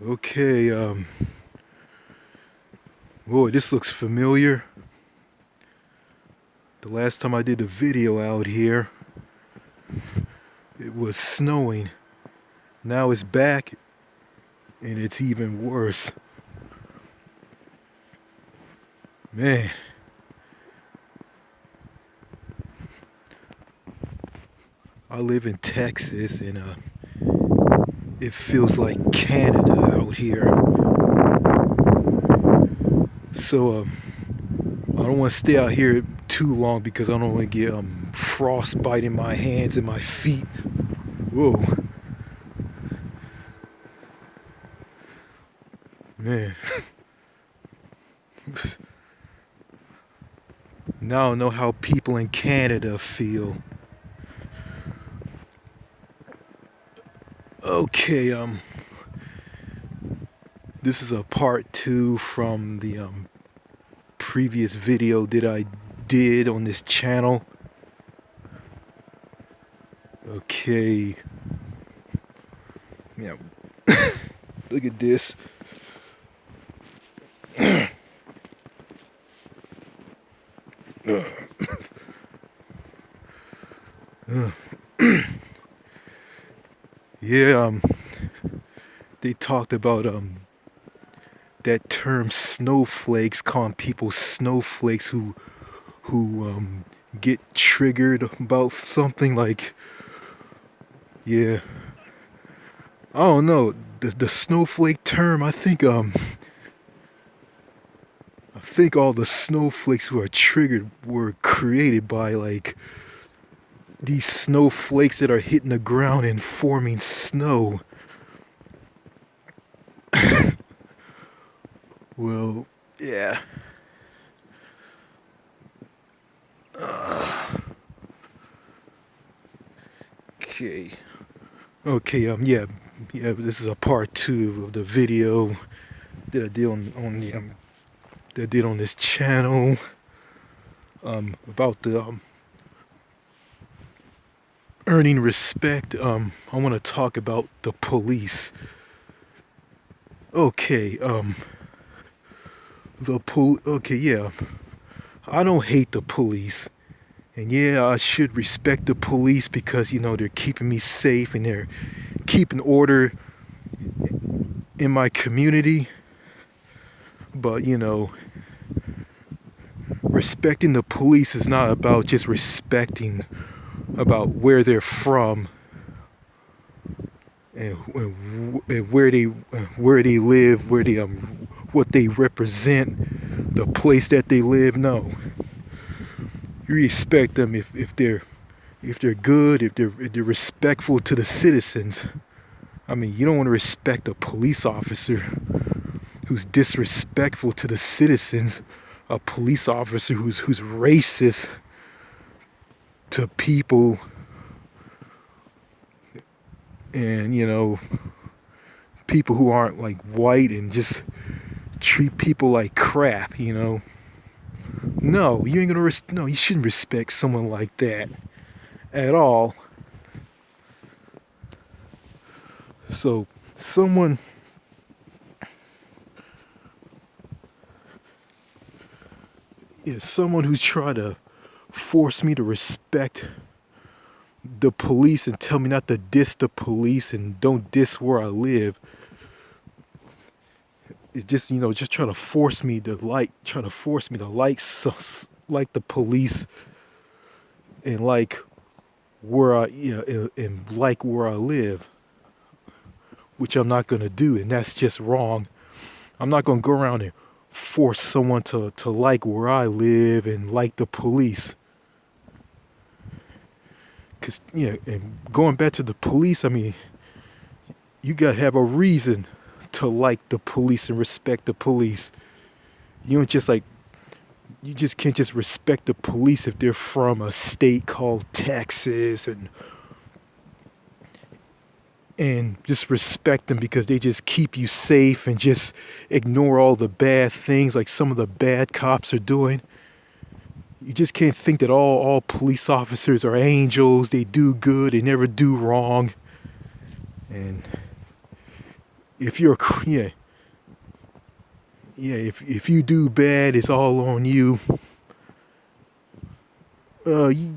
Okay, boy, this looks familiar. The last time I did a video out here, it was snowing. Now it's back, and it's even worse. Man, I live in Texas, and it feels like Canada out here. So, I don't want to stay out here too long because I don't want to get frostbite in my hands and my feet. Whoa, man. Now I know how people in Canada feel. Okay, this is a part 2 from the previous video that I did on this channel. Okay. Yeah. Look at this. Yeah, they talked about that term snowflakes, calling people snowflakes who get triggered about something like, yeah, I don't know, the snowflake term. I think all the snowflakes who are triggered were created by like these snowflakes that are hitting the ground and forming snow. Well, yeah. Okay. Okay, yeah, this is a part 2 of the video that I did on the that I did on this channel about the earning respect. I want to talk about the police. Okay, okay, yeah. I don't hate the police. And yeah, I should respect the police because, they're keeping me safe and they're keeping order in my community. But, respecting the police is not about just respecting about where they're from and where they live, what they represent, the place that they live. No, you respect them if they're good, if they're respectful to the citizens. I mean, you don't want to respect a police officer who's disrespectful to the citizens, a police officer who's racist to people, and people who aren't like white and just treat people like crap. No, you ain't gonna no, you shouldn't respect someone like that at all. So someone someone who's trying to force me to respect the police and tell me not to diss the police and don't diss where I live. It's just just trying to force me to like the police and like where I and like where I live, which I'm not gonna do, and that's just wrong. I'm not gonna go around and force someone to like where I live and like the police. Cause and going back to the police, I mean, you gotta have a reason to like the police and respect the police. You don't just you just can't just respect the police if they're from a state called Texas and just respect them because they just keep you safe and just ignore all the bad things like some of the bad cops are doing. You just can't think that all police officers are angels. They do good. They never do wrong. And if you're yeah, yeah, if you do bad, it's all on you. You,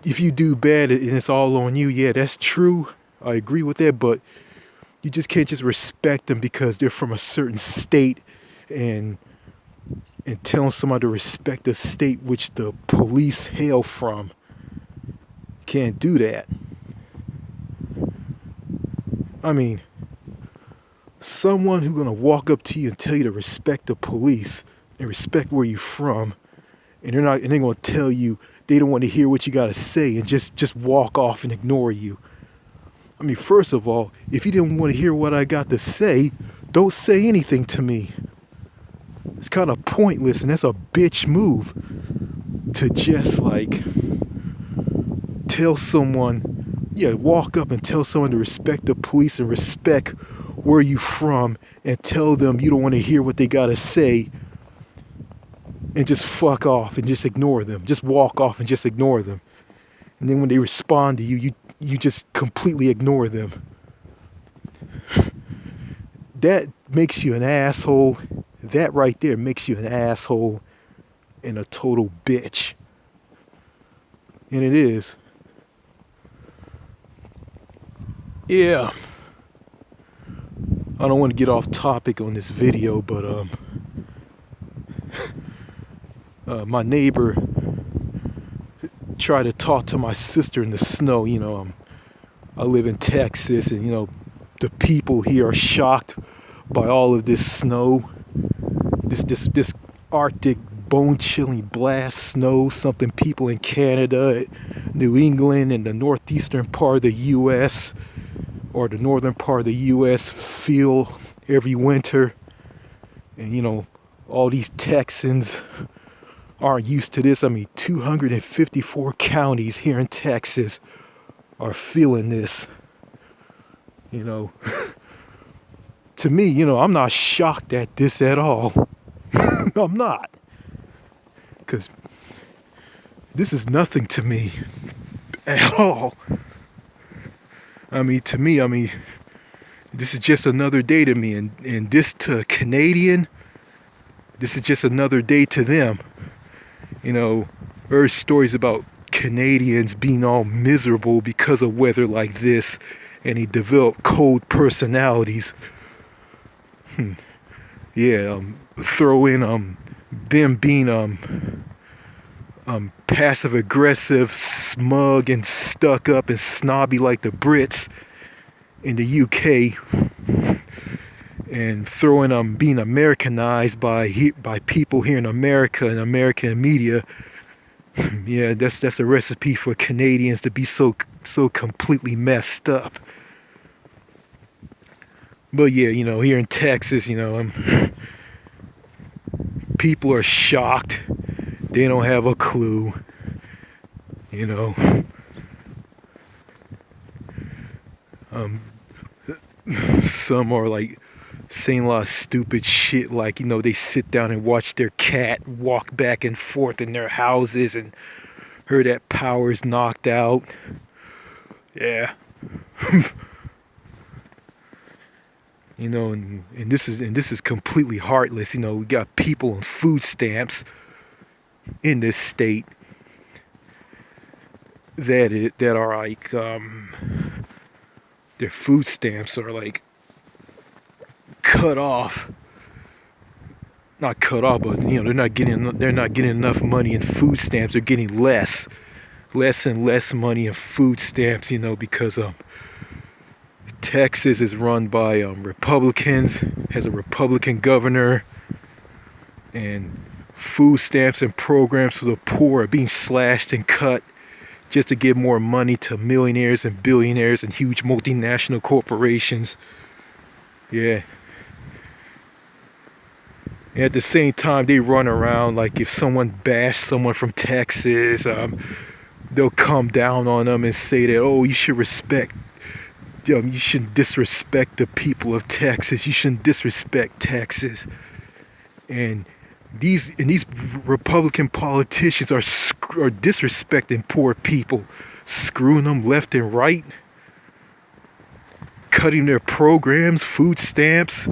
if you do bad and it's all on you, yeah, that's true. I agree with that, but you just can't just respect them because they're from a certain state, and telling somebody to respect the state which the police hail from. Can't do that. I mean, someone who's gonna walk up to you and tell you to respect the police and respect where you're from, and they're gonna tell you they don't want to hear what you gotta say and just walk off and ignore you. I mean, first of all, if you didn't want to hear what I got to say, don't say anything to me. It's kind of pointless, and that's a bitch move to just like tell someone, yeah, walk up and tell someone to respect the police and respect where you from, and tell them you don't want to hear what they gotta say, and just fuck off and just ignore them. Just walk off and just ignore them. And then when they respond to you, you just completely ignore them. That makes you an asshole. That right there makes you an asshole and a total bitch. And it is. Yeah. I don't want to get off topic on this video, but my neighbor tried to talk to my sister in the snow. You know, I live in Texas, and you know, the people here are shocked by all of this snow. This Arctic bone-chilling blast snow, something people in Canada, New England, and the northeastern part of the U.S. or the northern part of the U.S. feel every winter. And you know, all these Texans aren't used to this. I mean, 254 counties here in Texas are feeling this. You know, to me, you know, I'm not shocked at this at all. I'm not. Because this is nothing to me at all. I mean, to me, this is just another day to me. And this to a Canadian, this is just another day to them. You know, there's stories about Canadians being all miserable because of weather like this, and they develop cold personalities. Yeah, throw in them being passive aggressive, smug, and stuck up and snobby like the Brits in the UK, and throw in being Americanized by people here in America and American media. Yeah, that's a recipe for Canadians to be so completely messed up. But yeah, you know, here in Texas, you know, people are shocked. They don't have a clue. You know. Some are like saying a lot of stupid shit, like, you know, they sit down and watch their cat walk back and forth in their houses and heard that power's knocked out. Yeah. You know, and this is completely heartless. You know, we got people on food stamps in this state that are like their food stamps are like cut off. Not cut off, but you know, they're not getting enough money in food stamps. They're getting less and less money in food stamps, you know, because Texas is run by Republicans, has a Republican governor, and food stamps and programs for the poor are being slashed and cut just to give more money to millionaires and billionaires and huge multinational corporations. Yeah. And at the same time, they run around like if someone bashed someone from Texas, they'll come down on them and say that, oh, you should respect, you shouldn't disrespect the people of Texas. You shouldn't disrespect Texas. And these Republican politicians are disrespecting poor people, screwing them left and right. cutting their programs, food stamps,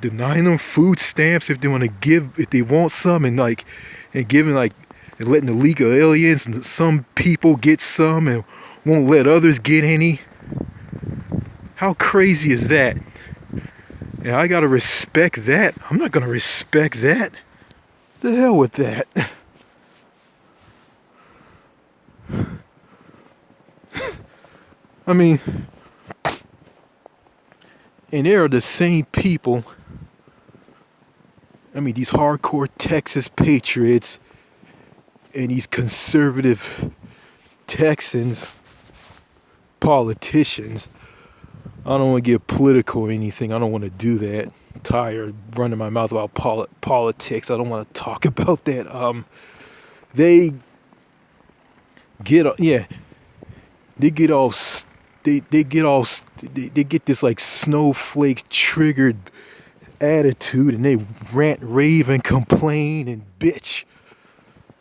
denying them food stamps if they want to give, if they want some, and giving and letting illegal aliens and some people get some and won't let others get any. How crazy is that? And I gotta respect that. I'm not gonna respect that. The hell with that. I mean, and they are the same people. I mean, these hardcore Texas patriots and these conservative Texans, politicians. I don't want to get political or anything. I don't want to do that. I'm tired of running my mouth about politics. I don't want to talk about that. They get this like snowflake triggered attitude, and they rant, rave, and complain and bitch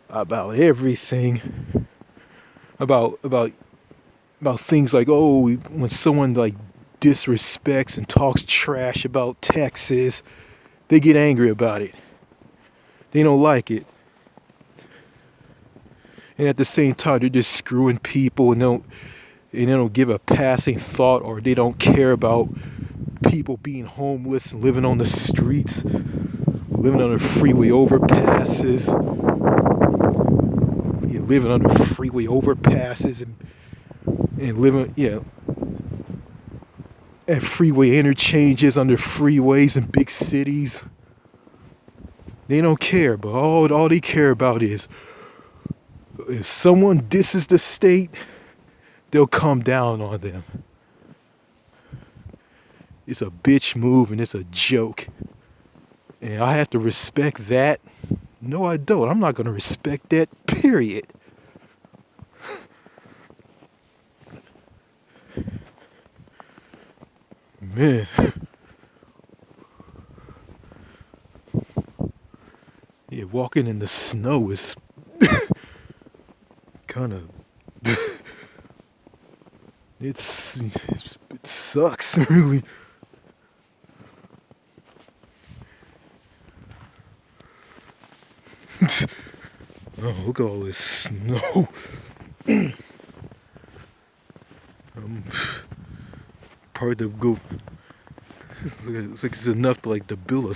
about everything, about things like, oh, when someone like disrespects and talks trash about Texas, they get angry about it. They don't like it. And at the same time, they're just screwing people, and they don't give a passing thought, or they don't care about people being homeless and living on the streets, living under freeway overpasses. Yeah, living under freeway overpasses and living, at freeway interchanges, under freeways in big cities. They don't care, but all they care about is if someone disses the state, they'll come down on them. It's a bitch move and it's a joke. And I have to respect that. No, I don't. I'm not going to respect that, period. Man. Yeah, walking in the snow is kind of... it sucks, really. Oh, look at all this snow. Probably to go. It's like it's enough to build a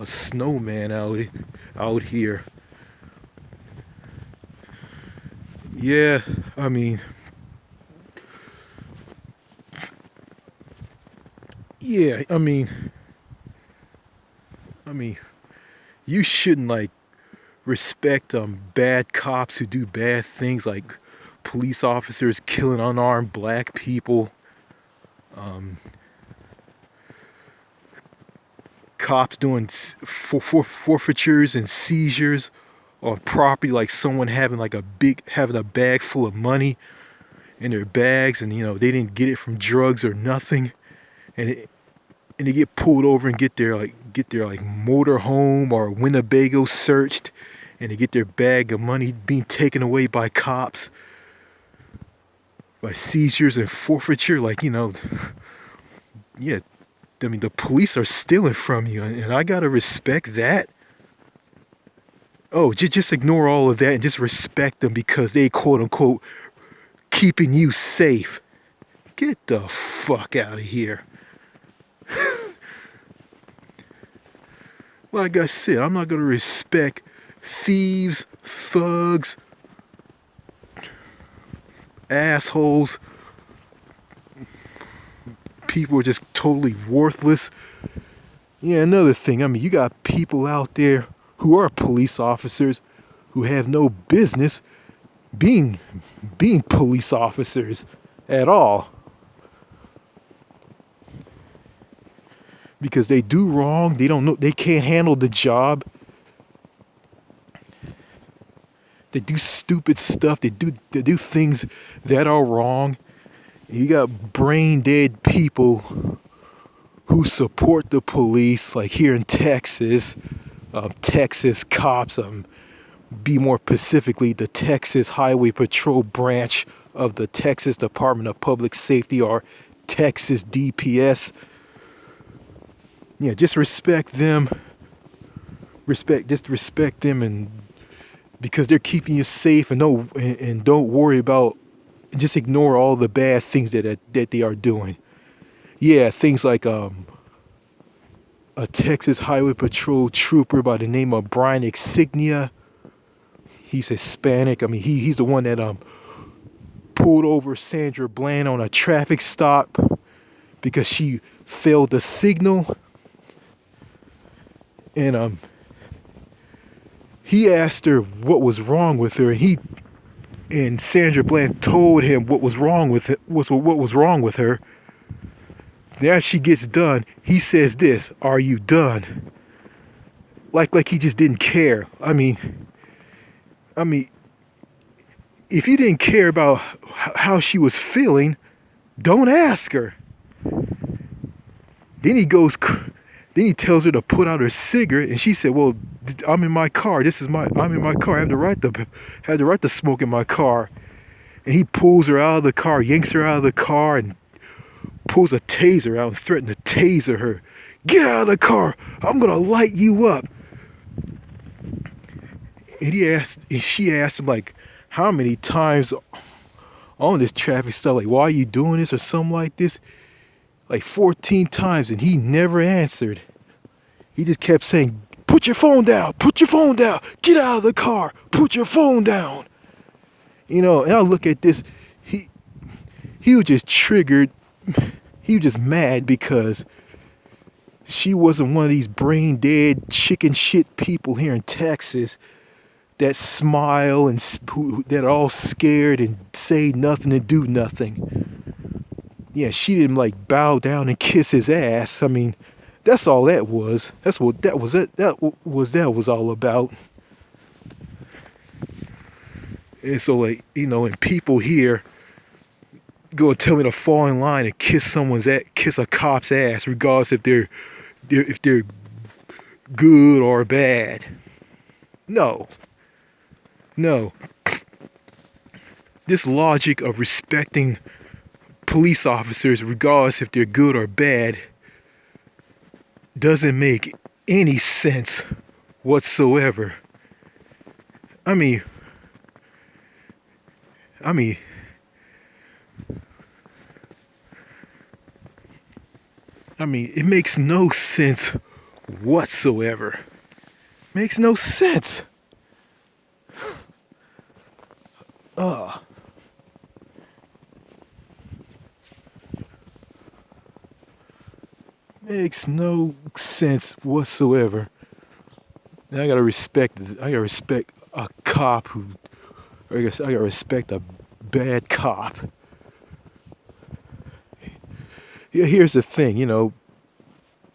snowman out here. Yeah, I mean. Yeah, I mean, you shouldn't respect bad cops who do bad things, like police officers killing unarmed black people, cops doing forfeitures and seizures on property, like someone having having a bag full of money in their bags, and they didn't get it from drugs or nothing, and they get pulled over and get their motorhome or Winnebago searched, and they get their bag of money being taken away by cops, by seizures and forfeiture. Yeah, I mean, the police are stealing from you, and I gotta respect that. Oh, just ignore all of that and just respect them because they quote unquote keeping you safe. Get the fuck out of here. Like I said, I'm not going to respect thieves, thugs, assholes. People are just totally worthless. Yeah, another thing, I mean, you got people out there who are police officers who have no business being police officers at all. Because they do wrong, they don't know, they can't handle the job. They do stupid stuff, they do things that are wrong. And you got brain dead people who support the police, like here in Texas, Texas cops, be more specifically the Texas Highway Patrol branch of the Texas Department of Public Safety, or Texas DPS. Yeah, just respect them. Just respect them, and because they're keeping you safe, and don't worry about, just ignore all the bad things that they are doing. Yeah, things like a Texas Highway Patrol trooper by the name of Brian Insignia. He's Hispanic. I mean, he's the one that pulled over Sandra Bland on a traffic stop because she failed the signal. And he asked her what was wrong with her, and Sandra Bland told him what was wrong with her. Then as she gets done, he says this: "Are you done?" Like he just didn't care. I mean, if you didn't care about how she was feeling, don't ask her. Then he tells her to put out her cigarette, and she said, "Well, I'm in my car. I'm in my car. I have the right to smoke in my car." And he pulls her out of the car, yanks her out of the car, and pulls a taser out and threatened to taser her. "Get out of the car! I'm gonna light you up." And she asked him, like, how many times on this traffic stop, like, "Why are you doing this?" or something like this. Like 14 times, and he never answered. He just kept saying, "Put your phone down, put your phone down, get out of the car, put your phone down." And I look at this, he was just triggered. He was just mad because she wasn't one of these brain dead chicken shit people here in Texas that smile and that are all scared and say nothing and do nothing. Yeah, she didn't like bow down and kiss his ass. I mean, that's all that was. That's what that was. That was all about. And so, like, and people here go and tell me to fall in line and kiss a cop's ass, regardless if they're good or bad. No. This logic of respecting police officers, regardless if they're good or bad, doesn't make any sense whatsoever. I mean, it makes no sense whatsoever. Makes no sense. Makes no sense whatsoever. And I gotta respect a cop I gotta respect a bad cop. Yeah, here's the thing,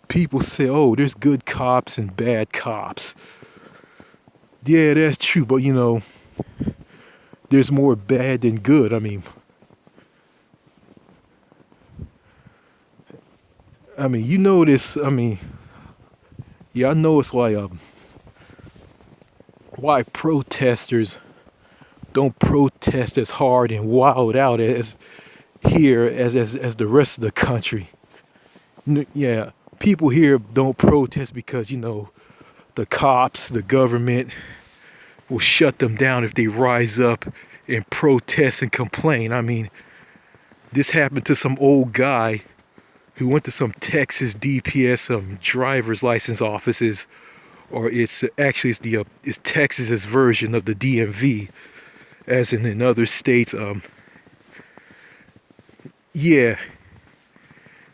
people say, "Oh, there's good cops and bad cops." Yeah, that's true, but there's more bad than good. I mean, you notice, yeah, I know it's why protesters don't protest as hard and wild out as here as the rest of the country. Yeah, people here don't protest because, the cops, the government will shut them down if they rise up and protest and complain. I mean, this happened to some old guy who went to some Texas DPS driver's license offices, or it's Texas's version of the DMV, as in other states. Yeah,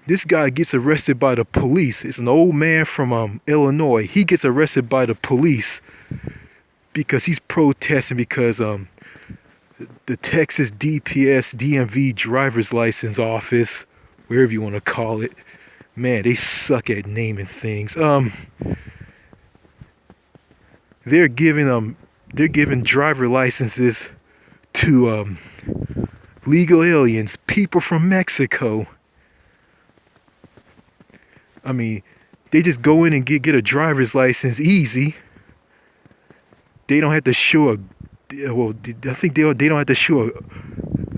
this guy gets arrested by the police. It's an old man from Illinois. He gets arrested by the police because he's protesting because the Texas DPS DMV driver's license office, wherever you want to call it, man, they suck at naming things. They're giving driver licenses to legal aliens, people from Mexico. I mean, they just go in and get a driver's license easy. They don't have to show I think they don't have to show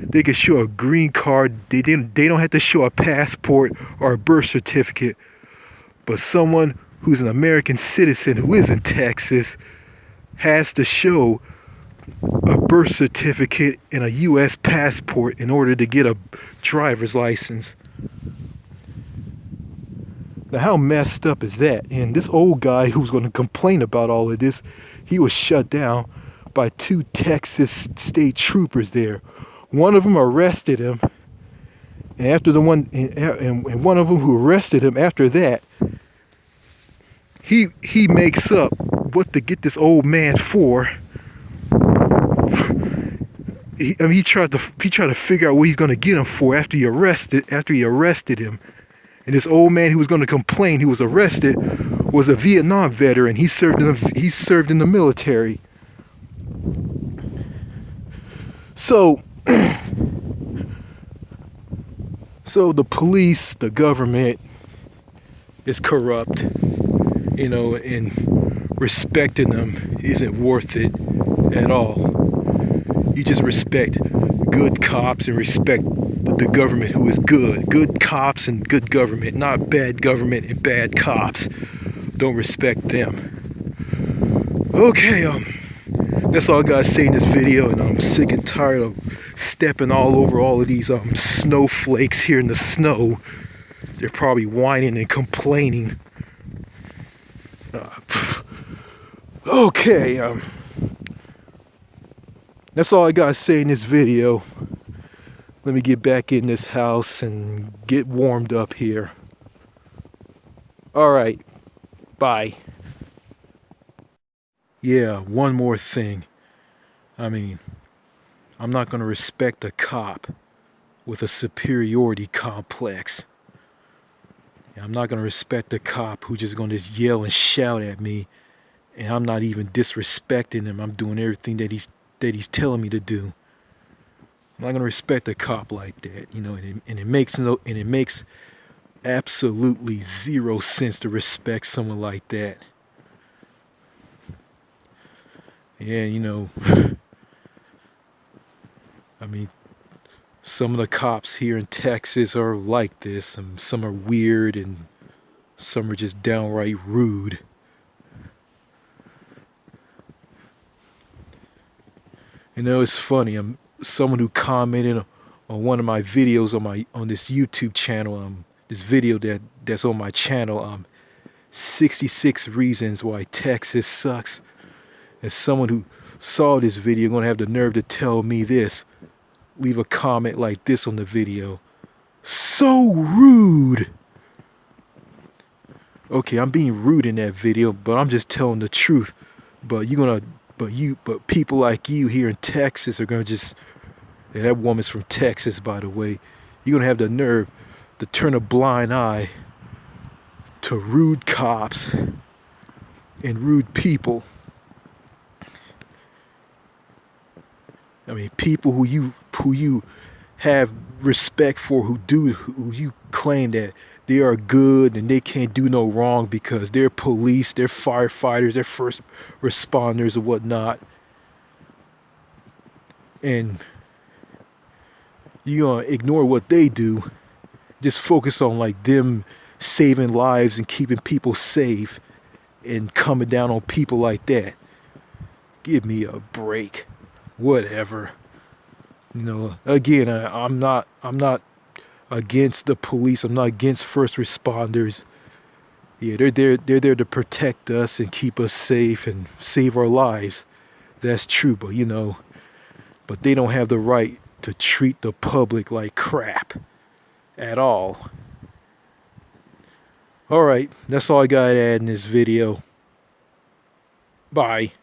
They can show a green card. They don't have to show a passport or a birth certificate. But someone who's an American citizen who is in Texas has to show a birth certificate and a U.S. passport in order to get a driver's license. Now, how messed up is that? And this old guy who's going to complain about all of this, he was shut down by 2 Texas state troopers there. One of them arrested him, and after the one, and one of them who arrested him after that, he makes up what to get this old man for. He tried to figure out what he's going to get him for after he arrested him. And this old man who was going to complain, who was arrested, was a Vietnam veteran. He served in the military. So the police, the government is corrupt, and respecting them isn't worth it at all. You just respect good cops and respect the government who is good. Good cops and good government, not bad government and bad cops. Don't respect them. Okay, that's all I gotta say in this video, and I'm sick and tired of stepping all over all of these snowflakes here in the snow. They're probably whining and complaining. Okay, that's all I gotta say in this video. Let me get back in this house and get warmed up here. Alright, bye. Yeah, one more thing. I'm not gonna respect a cop with a superiority complex. I'm not gonna respect a cop who's just gonna yell and shout at me, and I'm not even disrespecting him. I'm doing everything that he's telling me to do. I'm not gonna respect a cop like that, and it makes absolutely zero sense to respect someone like that. Yeah, some of the cops here in Texas are like this, and some are weird, and some are just downright rude. It's funny. Someone who commented on one of my videos on this YouTube channel, this video that's on my channel, 66 reasons why Texas sucks. And someone who saw this video gonna have the nerve to tell me this. Leave a comment like this on the video. So rude. Okay, I'm being rude in that video, but I'm just telling the truth. But people like you here in Texas are gonna just, and that woman's from Texas, by the way, you're gonna have the nerve to turn a blind eye to rude cops and rude people. People who you have respect for, who you claim that they are good and they can't do no wrong because they're police, they're firefighters, they're first responders or whatnot. And you're gonna ignore what they do, just focus on them saving lives and keeping people safe and coming down on people like that. Give me a break. Whatever. Again, I'm not against the police. I'm not against first responders. Yeah, they're there to protect us and keep us safe and save our lives. That's true, but they don't have the right to treat the public like crap at all. Alright, that's all I got to add in this video. Bye.